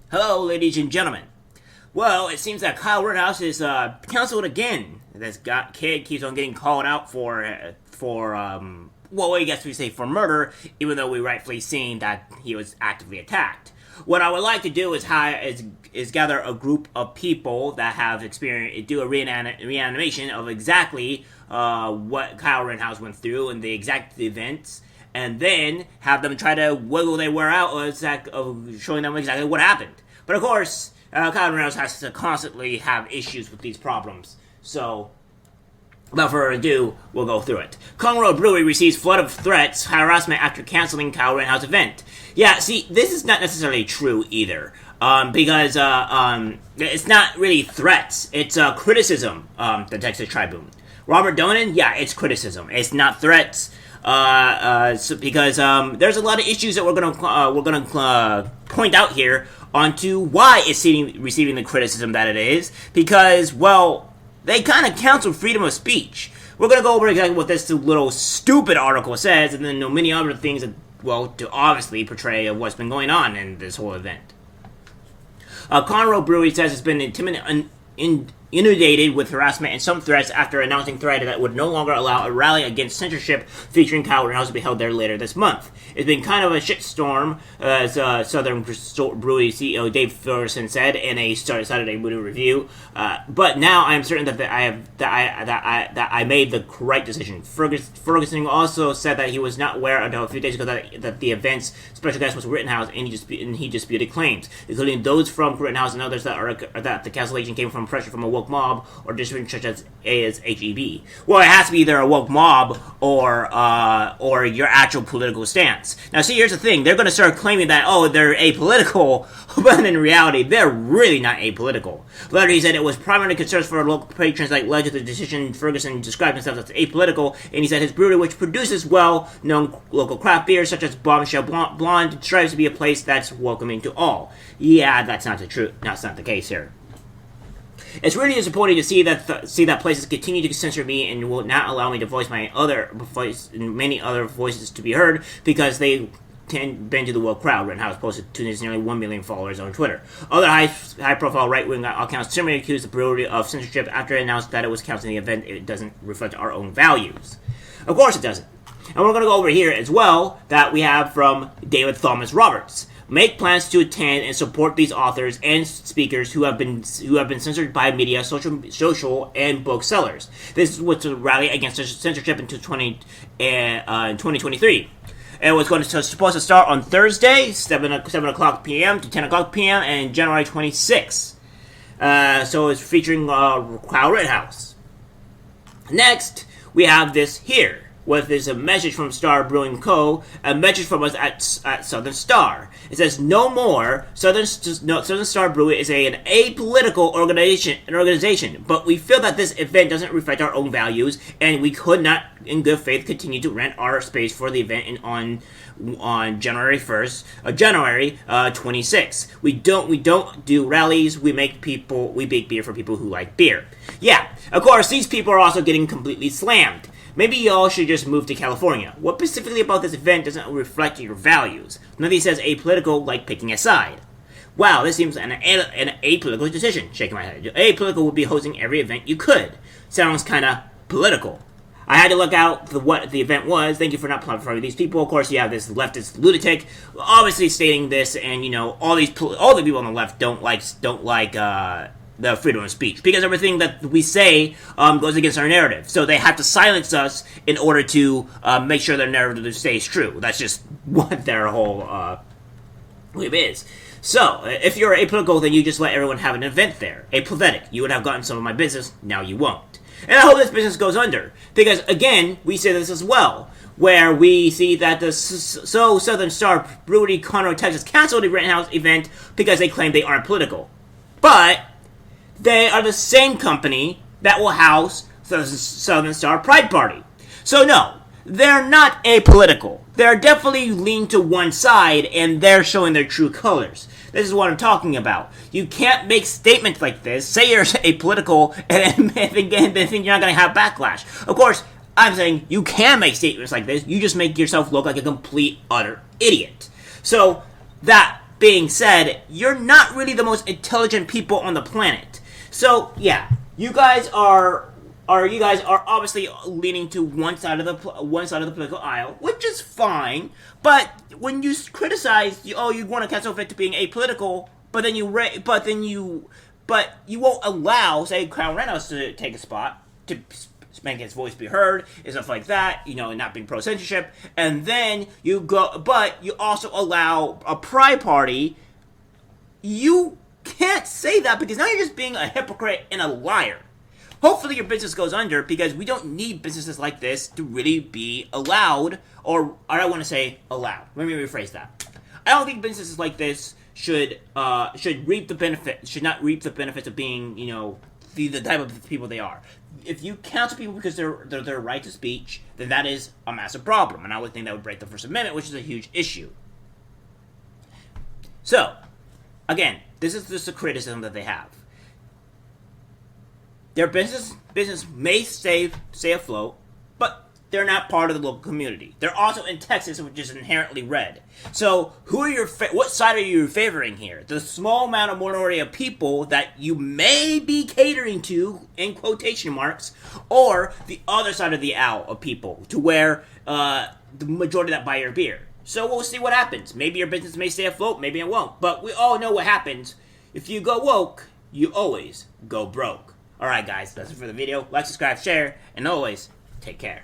Hello, ladies and gentlemen. Well, it seems that Kyle Rittenhouse is canceled again. This kid keeps on getting called out well, I guess we say for murder, even though we rightfully seen that he was actively attacked. What I would like to do is gather a group of people that have experienced, do a reanimation of exactly what Kyle Rittenhouse went through and the exact events, and then have them try to wiggle their way out of showing them exactly what happened. But of course, Kyle Rittenhouse has to constantly have issues with these problems. So, without further ado, we'll go through it. Conroe Brewery receives flood of threats, harassment after canceling Kyle Rittenhouse event. Yeah, see, this is not necessarily true either. Because it's not really threats. It's criticism, the Texas Tribune. Robert Donen, yeah, it's criticism. It's not threats. Because there's a lot of issues that we're gonna point out here onto why it's receiving the criticism that it is. Because, well, they kind of canceled freedom of speech. We're gonna go over exactly what this little stupid article says, and then many other things that, well, to obviously portray what's been going on in this whole event. Conroe Brewery says it's been inundated with harassment and some threats after announcing Friday that would no longer allow a rally against censorship featuring Kyle Rittenhouse to be held there later this month. It's been kind of a shitstorm, as Southern Brewery CEO Dave Ferguson said in a Saturday Morning Review. But now I am certain that I made the correct decision. Ferguson also said that he was not aware until a few days ago that the event's special guest was Rittenhouse, and he disputed claims, including those from Rittenhouse and others that the cancellation came from pressure from a woke mob or districts such as HEB. Well, it has to be either a woke mob or your actual political stance. Now, see, here's the thing. They're going to start claiming that, they're apolitical, but in reality, they're really not apolitical. Later, he said it was primarily concerns for local patrons that led to the decision. Ferguson described himself as apolitical, and he said his brewery, which produces well-known local craft beers such as Bombshell Blonde, strives to be a place that's welcoming to all. Yeah, that's not the truth. That's not the case here. It's really disappointing to see that places continue to censor me and will not allow me to voice many other voices to be heard because they bend to the woke crowd. Rittenhouse posted to his nearly 1 million followers on Twitter. Other high-profile right-wing accounts similarly accused the brewery of censorship after it announced that it was canceling the event. It doesn't reflect our own values. Of course it doesn't. And we're going to go over here as well that we have from David Thomas Roberts. Make plans to attend and support these authors and speakers who have been censored by media, social and booksellers. This was to rally against censorship in 2023. It was supposed to start on Thursday, 7 o'clock p.m. to 10 o'clock p.m. and January 26th. So it's featuring Kyle Rittenhouse. Next, we have this here. There's a message from Star Brewing Co., a message from us at Southern Star. It says, no more, Southern Star Brewery is an apolitical organization, but we feel that this event doesn't reflect our own values, and we could not, in good faith, continue to rent our space for the event on January 26th. We don't do rallies, we bake beer for people who like beer. Yeah, of course, these people are also getting completely slammed. Maybe y'all should just move to California. What specifically about this event doesn't reflect your values? Nothing says apolitical like picking a side. Wow, this seems an apolitical decision. Shaking my head. Apolitical would be hosting every event you could. Sounds kinda political. I had to look out what the event was. Thank you for not plotting these people. Of course, you have this leftist lunatic, obviously stating this, and all the people on the left don't like the freedom of speech, because everything that we say goes against our narrative. So they have to silence us in order to make sure their narrative stays true. That's just what their whole belief is. So, if you're apolitical, then you just let everyone have an event there. Apathetic. You would have gotten some of my business, now you won't. And I hope this business goes under. Because, again, we say this as well, where we see that the Southern Star Brewery, Conroe, Texas, canceled the Rittenhouse event because they claim they aren't political. But they are the same company that will house the Southern Star Pride Party. So no, they're not apolitical. They're definitely lean to one side, and they're showing their true colors. This is what I'm talking about. You can't make statements like this, say you're apolitical, and then think you're not going to have backlash. Of course, I'm saying you can make statements like this, you just make yourself look like a complete, utter idiot. So, that being said, you're not really the most intelligent people on the planet. So yeah, you guys are obviously leaning to one side of the political aisle, which is fine. But when you criticize, you want to cancel it to being apolitical, but you won't allow, say, Crown Rittenhouse to take a spot to make his voice be heard and stuff like that, not being pro-censorship, and then you also allow a Pride Party. You can't say that, because now you're just being a hypocrite and a liar. Hopefully your business goes under, because we don't need businesses like this to really be allowed, or I don't want to say allowed. Let me rephrase that. I don't think businesses like this should not reap the benefits of being, the type of people they are. If you cancel people because their right to speech, then that is a massive problem, and I would think that would break the First Amendment, which is a huge issue. So, again, this is just a criticism that they have. Their business may stay afloat, but they're not part of the local community. They're also in Texas, which is inherently red. So, what side are you favoring here? The small amount of minority of people that you may be catering to, in quotation marks, or the other side of the aisle of people, to where the majority that buy your beer. So we'll see what happens. Maybe your business may stay afloat, maybe it won't. But we all know what happens. If you go woke, you always go broke. Alright guys, that's it for the video. Like, subscribe, share, and always, take care.